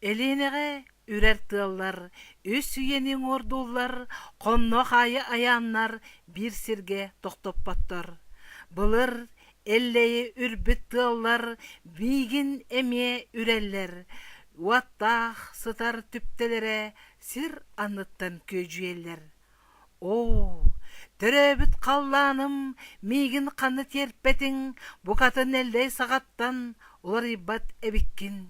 Эленеге үрертылар, үс үйенің ордулар, конно хайы аяннар bir сирге тоқтоппаттар. Былыр эллейі үрбіт тыллар, бейгін эме үреллер, уаттақ сытар түптелері сир анныттан көжуеллер. О, төрөбүт қалланым, мейгін қаны терпетің, бұқатын әлдей сағаттан, олар ибат әбіккін.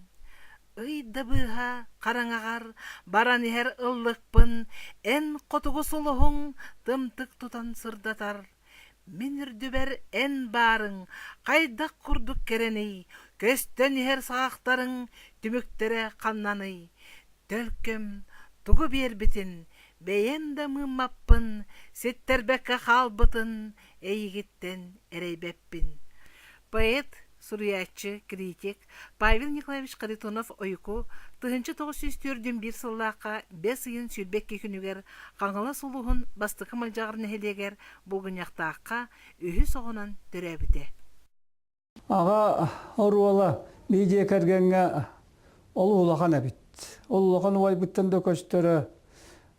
Ыйда быха қараңағар, баран ихер ыллықпын, ән қотуғы сұлығың, тымтық тұтан сырдатар. Мен үрдібер ән барың, қайдақ құрдық кереней, көстен ихер сағақтарың, түміктері қаннаны. Төлкім, тұғы бербітін, бейенді мымаппын, сеттербекке қалбытын, әйгіттен әрейбеппін. Поэт, суриятчы, критик Павел Николаевич Харитонов ойку 1941 сыллаққа 5 ыйын сүрбекке күнігер қаңғыла сұлуғын бастықы малжағырын әхелегер бұлғыняқтаққа үйі соғынан түрәбіде. Аға оруала бейде кәргенге ол улақан әбіт. Ол улақан уай бұттан да көстері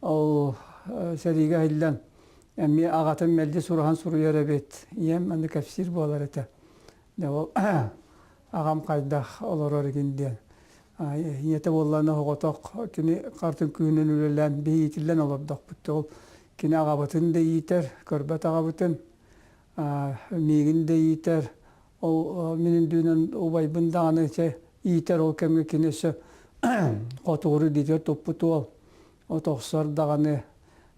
ол сәріге әйлен. Әмі ағатын мәлде сұрахан сұруер әбет. Ем әнді кәпсір болар әті. Ағам қайдақ олар өргенден. Ете болланы оғытақ кені қартын күйінен үлелен бейетілен олабдақ бұтты. Ол кені ағабытын да етер, көрбәт ағабытын, мегін да етер. Ол менің дүйінен обайбын дағаны етер ол кәмге кенесі қотуғыры дейтер топпыты ол. О тоқсар дағаны,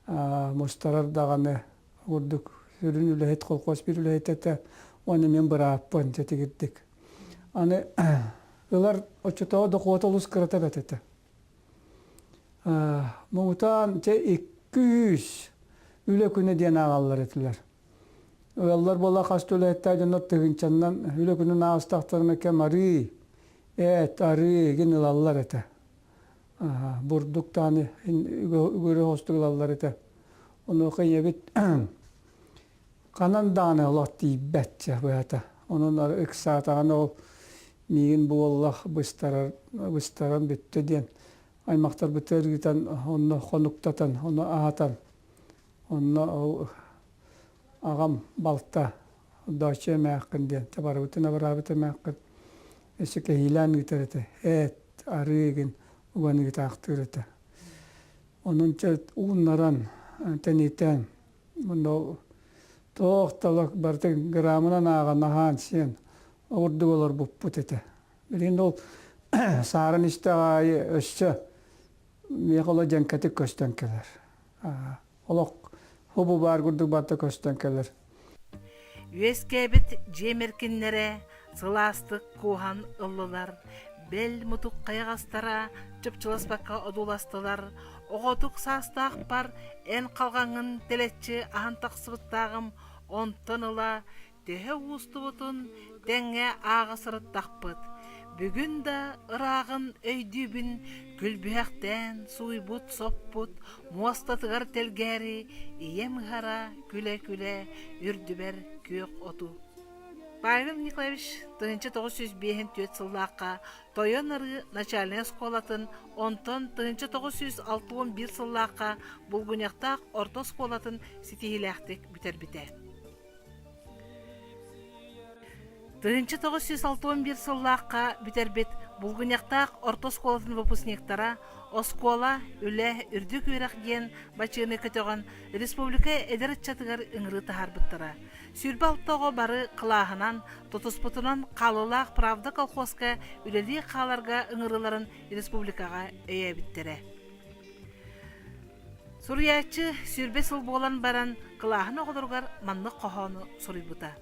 мұстарар дағаны ұрдық. Сүрін үләйт, қолқос бір үләйт әті. Оны мен бұраппын жетігірдік. Аны ылар очытауы да қуаталыс қырата бәтеті. Мұғытан 200 үлі күні ден ағалар етілер. Олар бола қасты үлі әттәйден оттығынчаннан үлі күнін ағыстақтарына кәм ары, ары ген ылалар еті. Бұрдықтаны үгірі хостық ылалар еті. Оны оқын ебет Қананданы олатты бәтчі бұята. Оның үксатағаны ол мейін бұоллақ бұстаран бүтті ден. Аймақтар бүтергітен, оны қонуқтатан, оны ағатан. Оны ағам балта, даушы мәққін ден. Табары бұтына барабыты мәққін. Өсіке хилан гітіріті. Әт, арыгін, ұғаны гіті ақтырыты. Оның ұғынларан, тәнетен, тоқталық бардың грамынан ағана хан сен орды олар бұппыт еті. Бірін ол сарын ішті ағайы өші меғылы жәнкәті көстен келер. Олық хұбы бар күрдік баты көстен келер. Өскәбіт жемеркінлері, сыластық қуған ұлылар, бәл мұтық қайғастара, чыпчыласпаққа ұдуластылар, оғытық састақ бар, ән қалғаңын телетші ағын тақсыбыттағым, онтыныла, төхе ұстыбытын, тәңе ағысырыт тақпыт. Бүгін да ырағын өйдүбін, күлбіяқтен, суйбут, соппут, муастатығар телгәрі, ием ғара, күле-күле, үрдібер көк оту. Павел Николаевич 1905 сыллаққа тойон ыры начальная сколатын, онтон 1961 сыллаққа бұлғыняқтақ орто сколатын сетихиләқтік бүтер-біте. 1961 сыллаққа бүтербет бұлғыняқтақ орто сколатын выпускниктара оскола үлі үрдік үйрақ ген бачыны көтіған республика әдірет чатығар үңірі тахарбыттара. Сүрбі алттағы бары қылағынан, тұтыспытынан қалылақ правда колхозка үлелі қаларға үңіріларын республикаға өйәбіттері. Суриятчы сүрбе сыл болан баран қылағын оғылырғар манны қоғаны сұрайбыта.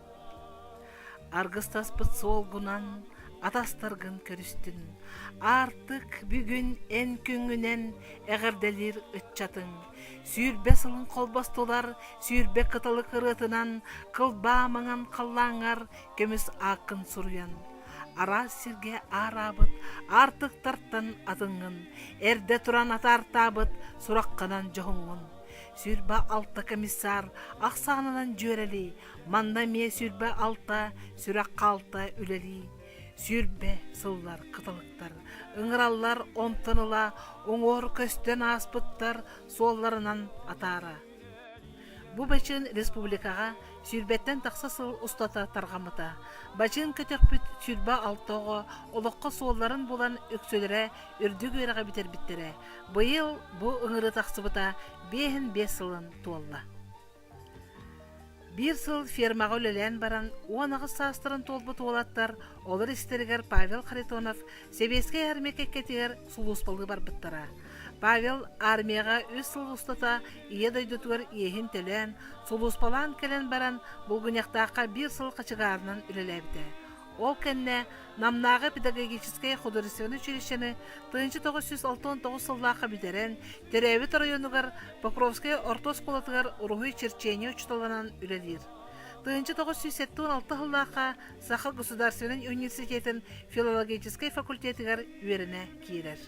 Арғыстаспыт солғынан, атастарғын көрістін, артық бүгін ән көңінен әғірделер үтчатын. Сүйірбе сылын қолбастылар, сүйірбе қытылы қырытынан, қылба маңан қаллаңар, көміс ақын сұрыян. Ара сірге арабыт, артық тарттан атыңын, әрде тұран атар табыт, сұраққанан жоғыңын. Сүрбе алта комиссар, ақсағынан жөрелі, манда ме сүрбе алта, сүрек қалта үлелі. Сүйрбе сыллар, кытылыктар, ыңыраллар онтыныла, оңор көстен аспыттар, солларынан атара. Бу бачын республикага сүйрбеттен тақса сыл устата тарғамыта. Бачын көтөкпүт сүйрба алтоғы, олыққа солларын болан өксөлері үрдүг өйраға бітер біттері. Бұйыл бұ ыңыры тақсыбыта 5 сылын туалла. Bir сыл фермаға өлелен баран, оңағы састырын толбы туалаттар, олар истерігер Павел Харитонов, Себеске армия кетігер сулуспалды бар бұттара. Павел армияға үз сыл ұстата, ие дойдутуар иехін төлен, сулуспалан келен баран, бұлгыняқтаққа 1 сыл қачығарынан үлелебді. Ол кәнне намнағы педагогическое художественное училищені 1969 сыллаққа бідерен, Теревит районығар Покровская ортосколатығар Урухуй черчение учталанан үлелер. 1976 сыллаққа Саха государственный университетін филологический факультетігар үйеріне кейлер.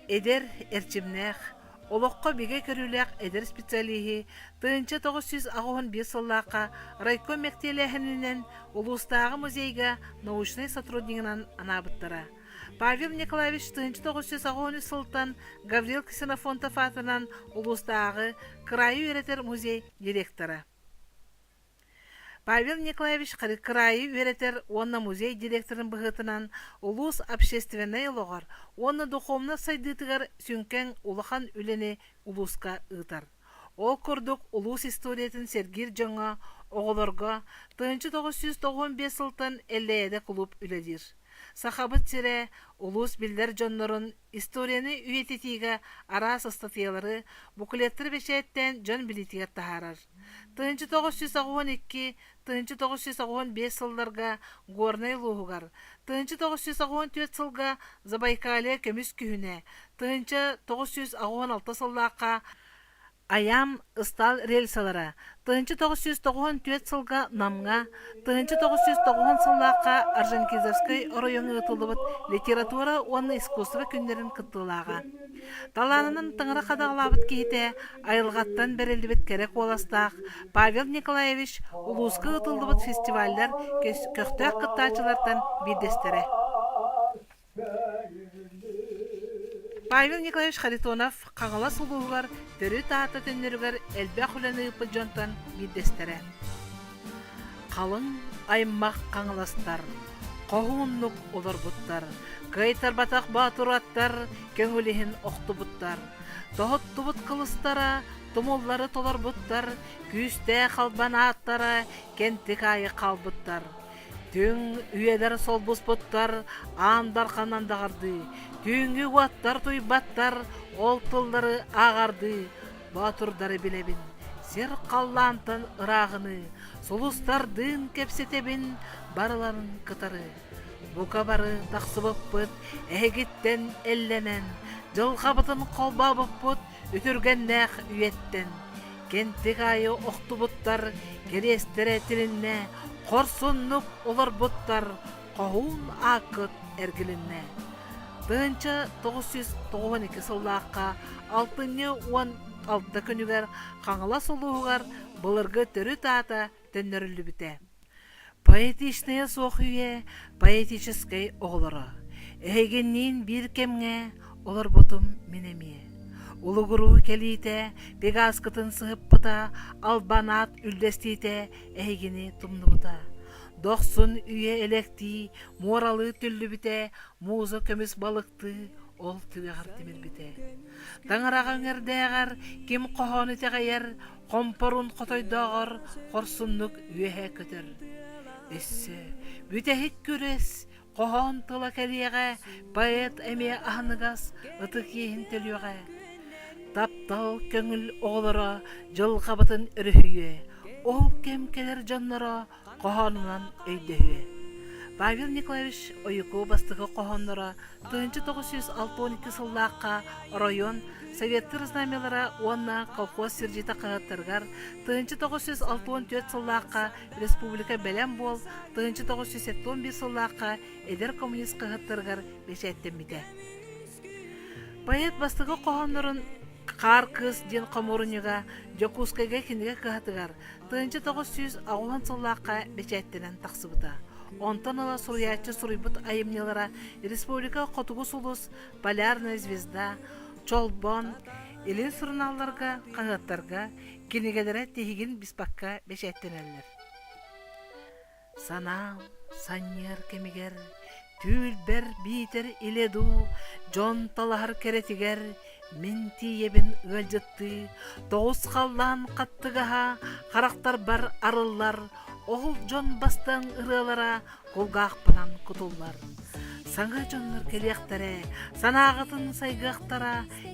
Эдер әрчімнәқ, олыққа беге көріләқ әдір специалихи 1991 сыллаққа райком мектеләхінінен Улустағы музейға научный сотруднигынан анабыттыра. Павел Николаевич 1990 сылтан Гаврил Ксенофонтов атынан Улустағы крайы үйретер музей директора. Павел Николаевич крайы үйретер онна музей директорын бұғытынан улус общественный лоғар, онна духовна сайдытығар сүнкен улахан үлені улуска ұтар. Ол көрдік улус историятын Сергир Жоңа оғыларға 1995 сылтан әлләйді клуб үледір. Сахабыт тире улус билдер жоннорын историяны үйететігі арас статьялары буклеттір бешеттен жон билетігер тахарар. 1992-1995 сылдарға горнай луғығар, 1994 сылға Забайкалия көміс күйіне, 1996 сыллаққа Аям ыстал рельсалара, 1994 сылға намға, 1990 сыллаққа Орджоникидзевский районы ұтылыбыт литература оны искусство күндерін кыттылаға. Таланының тыңыры қадағылабыт кейте айылғаттан берелдібіт керек оластақ Павел Николаевич улуысқы ұтылыбыт фестивальдер көқтөк қыттачылардан бидестері. Павел Николаевич Харитонов қаңала сұлуғар түрі тааты түннергер әлбә құланы ұпы жонтан бидестері. Қалың аймақ қаңыластар, қоғуынлық олар бұттар, қайтар батақ батыраттар, көңіліхін оқты бұттар. Тоғытты бұт қылыстара, тұмоллары толар бұттар, күйісті қалбан аттара, кенттік айы қалбыттар. Түң үйелер сол бұс бұттар, аңдар қанандағарды, түңгі уаттар туйбаттар, ол тылдары ағарды, батырдары білебін, сер қаллантын ырағыны, сұлыстардың кепсетебін, барыларын кытары. Бұқа бары тақсы бұппыт, әгеттен әлленен, жылқабытын қолба бұппыт, үтірген нәқ үйеттен. Кенттік айы оқты бұттар, керестері тілінне, Қорсыннық олар бұттар, қоғын ақыт әргілінне. 1992 сыллаққа 6-16 күнігер қаңыла сұлуғар бұлырғы түрі тата төннөрілі біте. Поэтичная соқүйе, поэтическай оғылыры. Әйгеннен бір кемге олар бұтым менеме. Улугуру келите, пегаскытын сығып бұта, албанат үлдестейте, әйгені тұмны бұта. Доқсын үйе электі, моралы түллі біте, музы көміс балықты, ол түгағар темір біте. Таңыраған әрдәғар, кем қоғаны тәғайер, қомпырын қотойдағар, қорсынлық үйе көтір. Өссі, бүте хет көрес, қоған тұла кәлеға, поэт әме ағынығас, ұтық ехін төлеға. Таптал көңіл оғылыра, жыл қабытын үріхүйе, ол кем келер жанлара, қоғанынан өйдіхүйе. Павел Николаевич ойыку бастығы қоғанлара 1962 сыллаққа район советтер знамелара онна колхоз сержита қағаттырғар 1964 сыллаққа республика бәлем бол 1971 сыллаққа әдер коммунист қағаттырғар бешеттеммеде. Поэт бастығы қоғанларын Қар кыз ден қамырыныға Жокускайға кенеге қағатығар 1960 сыллаққа бешеттенен тақсыбыта. Онтан ала суруячы суруйбут айымнелара республика Котугус улус, Полярная звезда, Чолбон, Илин сурналларга, қаңаттарга, кенегелері тегін биспаққа бешеттенелер. Санам, саньер кемигер, түйілбер битер иледу, жон талахар керетигер, минти ебін өлжітті, тоғыз қалдан қаттығаға, қарақтар бар арыллар, оғыл жон бастан ырылара, қолғақпынан құтыллар. Саңа жонлар келияқтары, санағытын сайғақтара,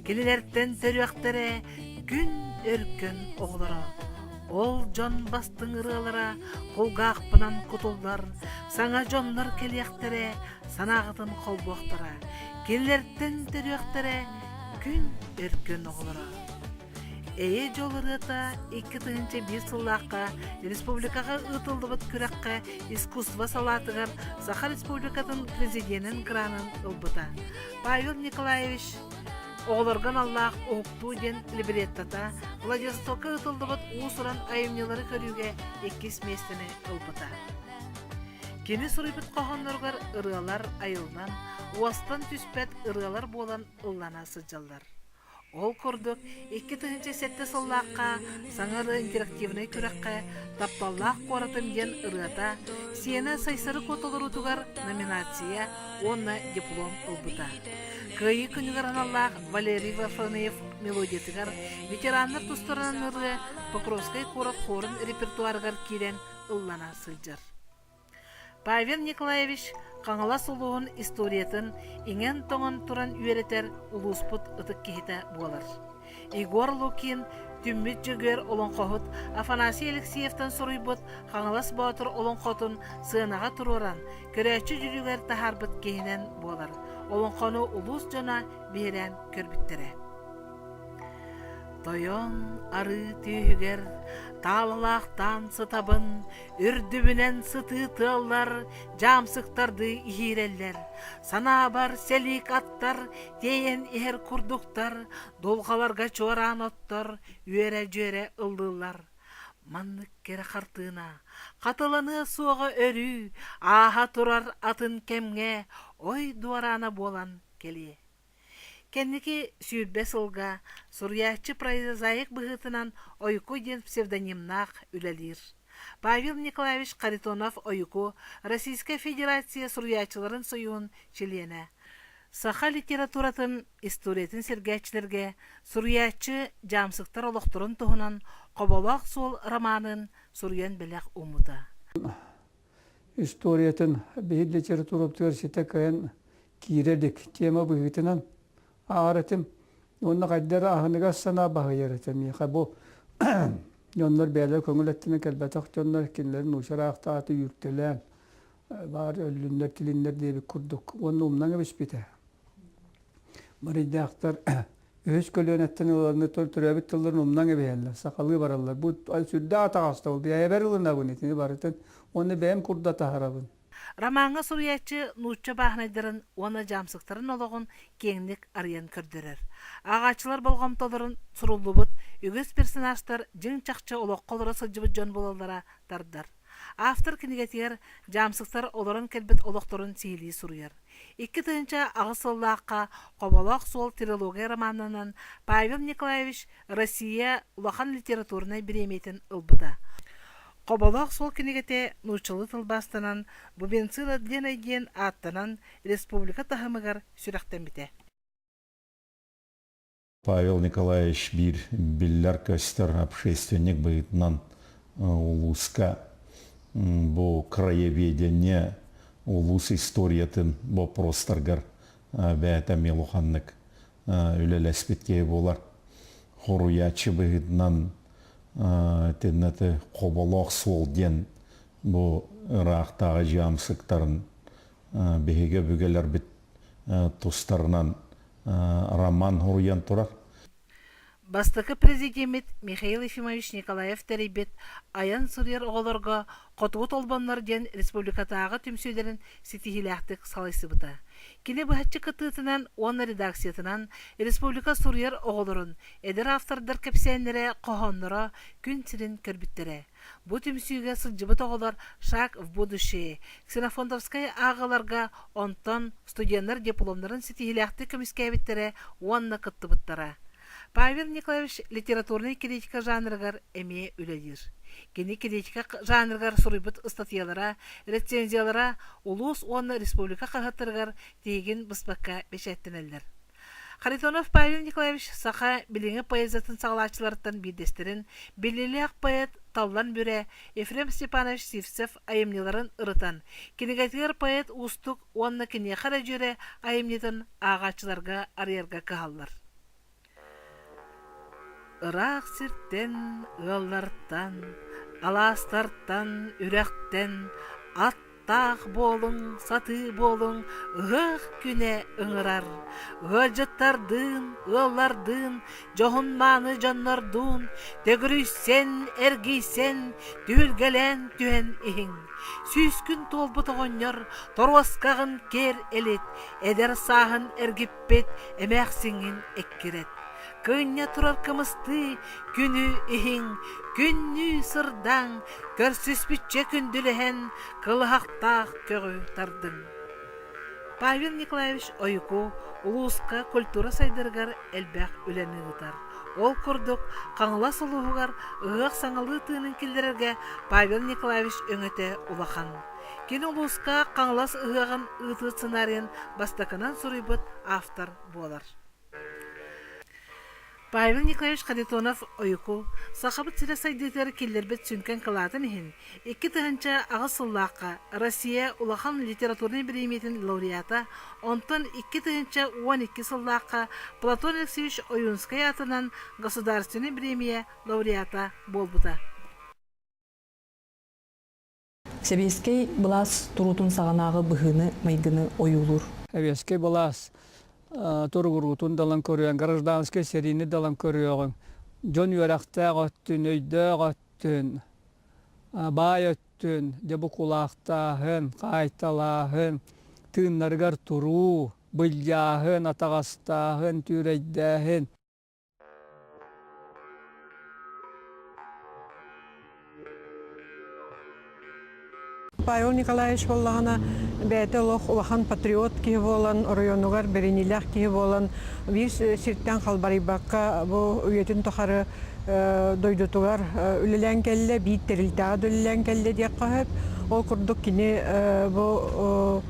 келелерттен төріяқтары, күн өркін оғылара. Ол жон бастың ырылара, қолғақпынан құтыллар. Саңа жонлар келияқтары, санағытын қолбуақтара, келелерттен төріяқтары, күн өркін оғылара. Эйе жолырыта 2001 сыллаққа республикаға ұтылдыбыт күрәққа искусство салатығар Саха Республикатын президентін гранын ұлбыта. Павел Николаевич оғылырған Аллах оқту ден либереттата Владивостокқа ұтылдыбыт ұсыран айымнелары көріуге 2 местені ұлбыта. Кені сұрайбыт қоғанларғар ырғалар айылдан, уастан түспәт ырғалар болан ұллана сыджалар. Ол көрдік 2007 сыллаққа саңары интерактивный күрәққа тапталлақ қоратым ген ырғата, сені сайсары көтілір ұтығар номинация, онна диплом ұлбыта. Күйі күнігер аналлақ Валерий Варфанеев мелодиятығар, ветеранлар тұстырынан ұрғы Покровскай қорат хорын репертуарғар керен ұллана сылжар. Павел Николаевич қаңала сұлуын историятын еңен тоңын тұран үйеретер ұлуспыт ұтық кейті болар. Игор Лукин түммет жүгер олын қоғыт Афанасий Алексеевтан сұрыйбыт қаңалас баутыр олын қотын сынаға тұроран көрәчі жүрігер тахарбыт кейінен болар. Олын қону ұлус жона берен көрбіттірі. Тойон ары түйігер, талылақтан сытабын, үрдібінен сыты тыллар, жамсықтарды ихиреллер. Сана бар селик аттар, дейін ихер күрдуқтар, долғаларға чоран оттар, үйере-жөре ылдылар. Маннык кері қартына, қатылыны суға өрі, аға тұрар атын кемге, ой дуарана болан келе. Кенники сүйбе сылға, сурьячы прозаик бұғытынан ойку ден псевдонимнақ үлелер. Павел Николаевич Харитонов ойку Российская Федерация сурьячыларын союын члене. Саха литературатын историятын сергәчілерге сурьячы жамсықтар олықтырын тұғынан Қобалақ сол романын сурьян біләқ умыта. Историятын бейд литератураптығыр сеті кайын киредік тема бұғытынан Ağrıtım, onunla kaydara ahınıga sana bağı yaratam. Bu onlar beyler köngül ettiğine kelbet aktörler kinlerin uçara aktaatı yürütülen var ölünler tilinler diye bir kurduk. Onun umdan gibi biter. Maride aktar öz kölüğün ettiğine olanı türebit tılların umdan gibi yerler. Sakalı vararlar. Bu sürde atağasta oldu. Ya verilina bu netini barıtın. Onu benim kurda taharabın. Романға суруячы нучча бахнайдарын, оны жамсықтарын олығын кеңдік ариян көрдірер. Ағачылар болғамталарын сұрулыбыт, үгіз персонаждар жың чақчы олық қолыра сылжыбыт жон болалара дардар. Автор кенегетер жамсықтар оларын келбет олықтырын сейлі сұруяр. 2 тыынча ағысыллаққа Қобалақ сол трилогия романынан Павел Николаевич Россия улахан литературына биреметін ылбыда. Қобалақ сол кенегете нучылы тылбастанан, бубенцила ден аттанан республика тахымыгар сүрәқтен бите. Павел Николаевич bir biller köster общественник быйтынан улуска bu краеведение улус историятын bu простаргар бәйті мелуханнык үлелеспетке болар. Хоруячы быйтынан теннеті Қобалақ сол ден bu ырақтағы жамсықтарын беге бүгелер бит тустарынан роман хуруян турар. Бастықы президент Михаил Ефимович Николаев тәрейбет аян сұрер оғыларға қотуғыт олбанлар ден республикатағы түмсөйлерін сетихиләқтік салайсы бұта. Кини быһаччы кытыытынан, уонна редакциятынан Республика Сурьер оҕолорун, эдер автордар кепсиэннере кохонноро күн сирин көрбүттере. Бу түмсүүгэ сылжыбыт оҕолор «Шаг в будущее» ксенофондовскай ааҕаларга онтон студенттар дипломнарын ситиһилээхти көмүскээбиттере уонна кыттыбыттара. Павел Николаевич литературный критика жанрыгар эмие үлелир. Кини критика жанрыгар суруйбут статьялара, рецензиялара улус уонна республика кахаттыргар тегин быспакка бешеттенеллер. Харитонов Павел Николаевич саха билиңе поэзиятын сагалаачыларыттан бидестерин, билилиак поэт Таллан Бүре, Ефрем Степанович Сивцев айымниларын ырытан, кинегатигер поэт Устук уонна кине хара жүре айымнитын ағачыларга арыярга кахаллар. Ыраак сирттен, ыллартан, аластартан, үрәктен, аттақ болың, саты болың, ығық күне ыңырар. Ыжыттардын, ыллардын, жоғынманы жоннордун, төгірүйсен, әргейсен, түйілгелен түйен иң. Сүйскүн толбут оғоньор, торваскағын кер элет, эдер сағын әргіппет, әмәқсіңін әккерет. Кыння турар кымысты, күнү иһиң, күннү сырдаң, көрсүспүтче күндүлэһэн, кылыхактаах көгү тардың. Павел Николаевич Ойку улууска культура сайдыргар элбэх үлэни ытар. Ол курдук каңла сулуугар ыгак саңалы тыынын килдерерге Павел Николаевич өңөтө улахан. Кини улууска каңлас ыгагын ыты сценарийын бастакынан суруйбут автор болар. Павел Николаевич Харитонов Ойку сахабыт сире сайдетер киллербет сүнкен кылатын ихин. 2 тыгынча агысыллааққа Россия улахан литературный премиятын лауреата, онтон 2 тыгынча 12 сыллааққа Платон Алексеевич Оюнскай атынан государственный премия лауреата болбута. Себескей былас турутун сағанағы быхыны майгыны ойулур. Себескей былас тургурутун далан көрüyen, гражданский серийни далан көрüyen, жон юрактаг өттүн, өйдөг өттүн, бай өттүн, дебу кулактагын, кайталагын, тыыннаргар туруу, быльягын, атагастагын, түрөйдөгүн. Павел Николаевич боллағана бәйті улахан патриот кие болан, районугар беренилях кие болан, виз сирттен қалбарибаққа бұл үйетін тұқары дойдутугар үлілен кәлі, бейт терілтағы үлілен кәлі дек қағып, ол күрдік кіне бұл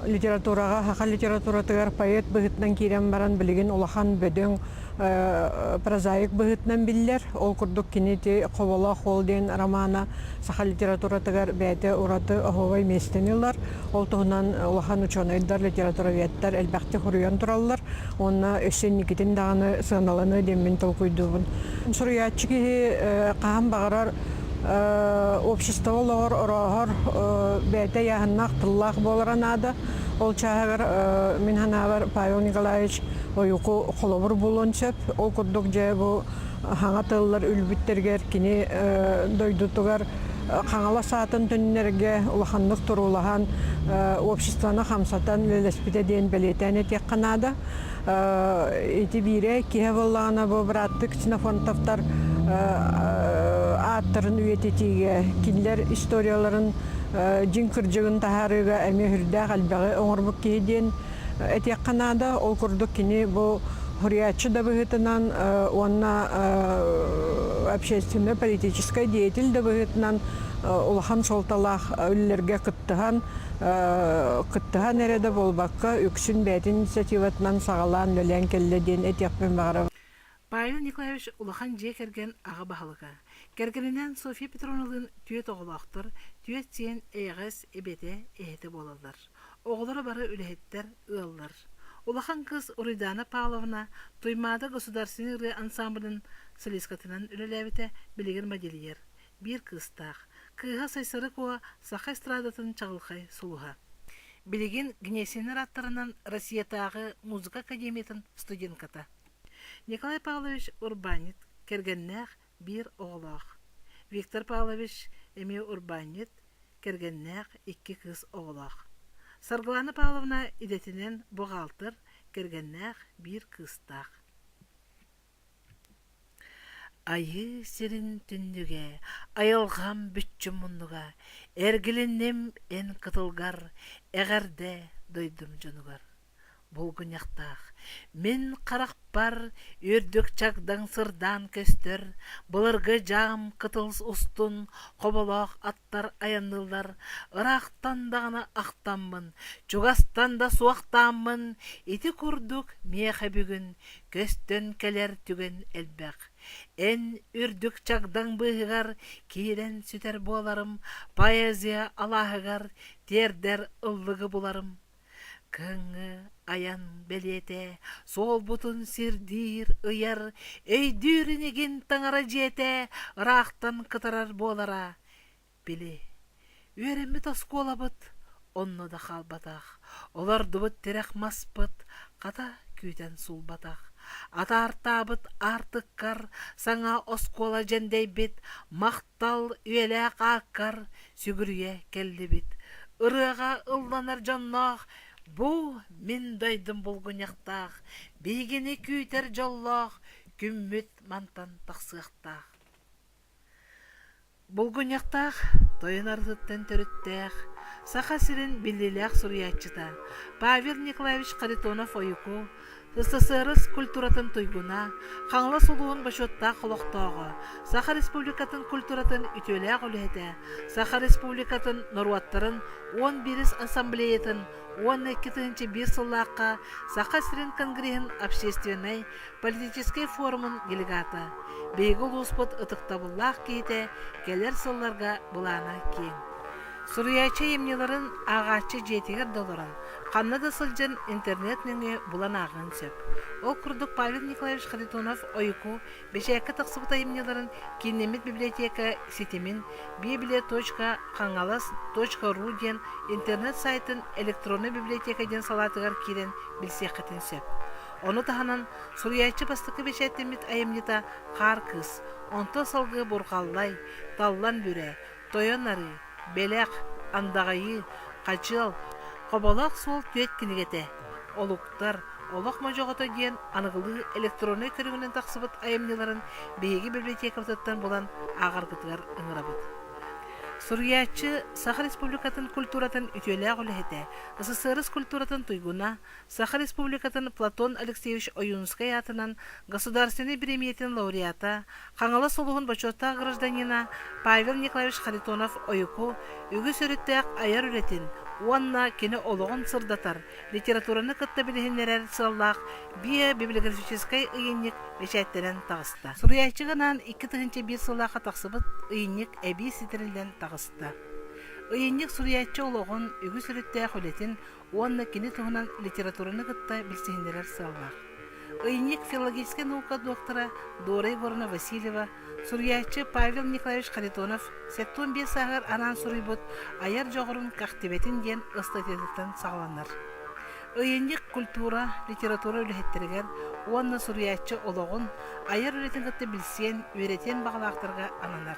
литератураға, хақа литературатығар поэт бұғытнан керен баран білген улахан бөдің прозаик бұғытнан білдер. Ол күрдік кенеті қовала холден романа саха литературатығар бәйті ұраты оғывай местенелер. Ол тұғынан улахан ученыйдар, литератураветтер әлбәқті құрыян тұралар. Онна өсен никетін дағаны сығыналаны деммен толқойдуғын. Сұриятчы кеге қағам бағарар общество олар орағар бәйті яғыннақ тыллақ боларанады. Ол чағығыр мен ханағыр Павел Николаевич ойуқу қолабыр болуын сөп. Ол күрдік жай бұл хаңа тылылар үлбіттергер кені дойдутығар қаңала саатын түннерге улаханлық тұрулахан обществаны қамсатан лелеспіде дейін бәлетәне тек қанады. Эти бире кие боллағына бұл біратты ксенофонтовтар аттырын үйететіге кинлер историяларын жин кыржығын тахарыға әме хүрдәқ әлбәғі оңырбық кейден әтек қанады. Ол күрдік кені бұл хуриятчы да бұғытынан, онна общественно-политической деятель да бұғытынан улахан солталақ өлілерге қыттыған әреді болбаққа үксін бәтін инициативатынан сағалан өлен келі ден әтекпен бағыры. Павел Николаевич улахан же керген аға бағылыға. Кергенінен София Петровналың түйет оғылақтыр, түйет сен әйғыз әбеті әйті болалар. Оғылары бары үліхеттер ұялар. Улахан қыз Уридана Павловна Туймады государственный ансамблін солискатынан үліләбіті білігер моделиер. Bir кыстақ. Кыға сайсыры коа сақа эстрадатын чағылқай сұлуға. Білеген Гнесинер аттарынан Россиятағы музыка академиятын студентката. Николай Павлович Урбанит кергеннәқ bir оғылақ. Виктор Павлович Эме Урбанит кергеннәқ 2 кыз оғылақ. Саргыланы Павловна идетинен бухгалтер кергеннәк бир кыстак. Айы сирин түндүгө, айылгам бүтчүм муннуга, эргилиннем эн кытылгар, эгерде дойдум жонугар. Булгуньяктах, мен карак бар, үрдүк чагдан сырдан көстөр, былыргы жам кытылс устун, коболок аттар аянылар, ырактан дагана актанмын, чугастан да суактанмын, ити курдук меха бүгүн, көстөн келер түгөн элбек. Эн үрдүк чагдан быгар, кирен сүтер боларым, поэзия алахыгар, тердер ыллыгы буларым. Кыңы аян белете, сол бутун сирдир ыяр, өйдүрінеген таңара жете, ырақтан кытарар болара. Били, үйренми тоскола быт, онно да қалбатақ, олар дубыт терек маспыт, қата күйтен сул батақ. Атартабыт артыққар, саңа оскола жендей бит, мақтал үйеле қаққар, сүгірге келді бит. Ырыға ылданар жаннақ, бу мен дайдым булгуньяктах, бейгени күйтер жоллах, күммүт мантан тақсықтах. Булгуньяктах тойын артыттен төріттех, саха сирин билилях сурьячыта. Павел Николаевич Харитонов ойуку, СССР культуратын туйгуна, қаңла сулуын башотта қолықтағы, Саха Республикатын культуратын үтөлі ғолеті, Саха Республикатын норуаттарын 11 ассамблеятын 12-нче бир сыллаққа Саха Сирин Конгресін общественной политический форумын делегаты. Бейгіл ұспыт ұтықтабыллақ кейті келер сылларға бұлана кен. Сурьячы емнеларын ағачы жетігер доларын, қанны да сылжын интернетніңе бұлан ағын сөп. Ол күрдік Павел Николаевич Харитонов ойыку бешәкі тақсыбыта емнеларын Кенемет библиотека сетемін biblia.kangalas.ru ден интернет сайтын электронны библиотека ден салатығар керен білсеқетін сөп. Оны тағанан сурьячы бастықы бешәттемет айымнета қар кыз, онты салғы бұрқаллай, таллан бүре, тойонары, белек, андағайы, қачыл, қобалақ сол түйет кенегете. Олуқтар, олық мажоғыты ден анығылы электронный көрігінен тақсыбыт айымнеларын бейгі библиотекавтаттан болан ағарғытығар ыңырабыт. Сурьячы Саха Республикатын культуратын үтелі ғолеті, СССР культуратын туйгуна, Саха Республикатын Платон Алексеевич Оюнскай атынан государственный премиятын лауреата, қаңалы солуғын бачота гражданина Павел Николаевич Харитонов ойуку үгі сөреттәк аяр үлетін, уанна кені олығын сырдатар, литератураны кытта білігінлерер сыллақ, бия библиографическай ұйынник бешәттерен тағысты. Сурьячығынан 2-1 сыллаққа тақсыбыт ұйынник әбей сетерілден тағысты. Ұйынник сурьячы олығын үгі сөреттәк үлетін, уанна кені тұғынан литератураны кытта білсігінлерер сыллақ. Ұйынник филологическая наука доктора Дора Егоровна Васильева, сурьячы Павел Николаевич Харитонов, сеттон бес ағыр анан сурыйбыт аяр жоғырын қақтебетін ден ыстатетіттен сағланар. Ұйынник культура, литература үліхеттергер, уанна сурьячы олығын аяр үлетін кітті білсен, өретен бағалақтарға ананар.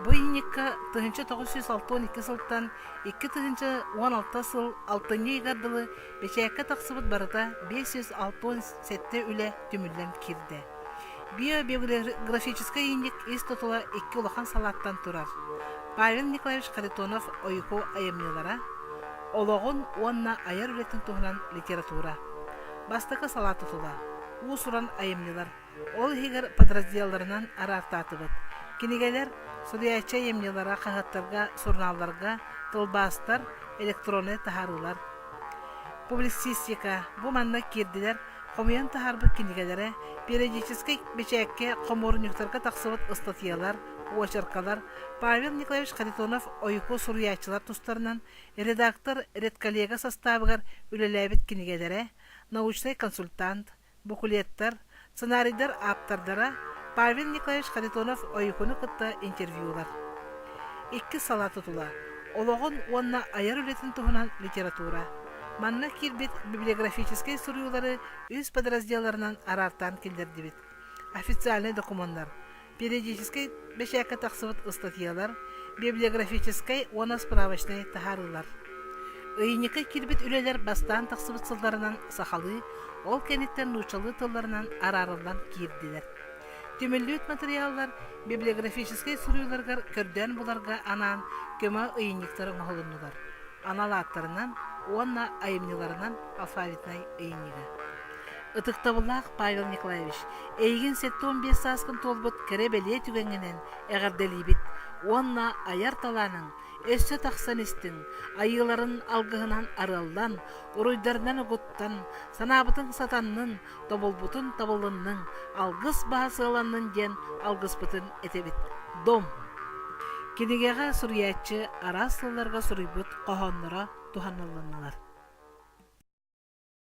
Бұл ұйынникка 1962 сылттан 2016 сыл 6-й ғардылы бешәкке тақсыбыт барыда 567 үлі түмілден кирді. Биографический ұйынник ес тұтыла 2 ұлақан салаттан тұрар. Павел Николаевич Харитонов ойыку айымнелара, олығын уанна аяр үлетін тұғынан литература. Бастықы салат тұтыла, ұсыран айымнелар, ол егер подразделларынан арартатыбыт. Кенегелер сурьячы емнелара қағаттарға, журналларға, тылбастар, электронны тахарылар. Публицистика, бұл манна кирдилер, қомиян тахарбы кенегелері, периодический бешәкке қоморынюктарға тақсывыт статьялар, очеркалар, Павел Николаевич Харитонов ойыку сурьячылар тұстарынан редактор, редколлега составығар үлеләбет кенегелері, научный консультант, букулеттар, сценарийдар аптардара, Павел Николаевич Харитонов ойыкуны кытта интервьюлар. 2 сала тұтыла. Олығын онна аяр үлетін тұғынан литература. Манна кирбет библиографический сурюлары үз подразделларынан арартан келдерді бет. Официальный документтар. Периодический бешәкке тақсывыт статьялар. Библиографический оны справочный тахарылар. Ыйныкы кирбит үлелер бастан тақсыбыт сылдарынан сахалы, ол кенеттен нучалы тылларынан арарылдан кирдилер. Түміллүт материаллар библиографический суруйларгар көрден буларга анан көмө ыйнниктарын оголуннулар. Аналаттарынан, онна айымныларынан алфавитнай ыйннига. Ытыктабыллах Павел Николаевич, эйгин 7-15 саскын толбут керебеле түгенгенен эгарделибит, онна аяр таланың, өссө тақсанистин, айыларын алгыһынан арылдан, уруйдарынан огуттан, санабытын сатаннын, тоболбутун табылынның, алгыс баасыланнын ден алгыспытын этебит. Дом. Кинигеға сурьячы арасыларга суруйбут қохоннора туханналанылар.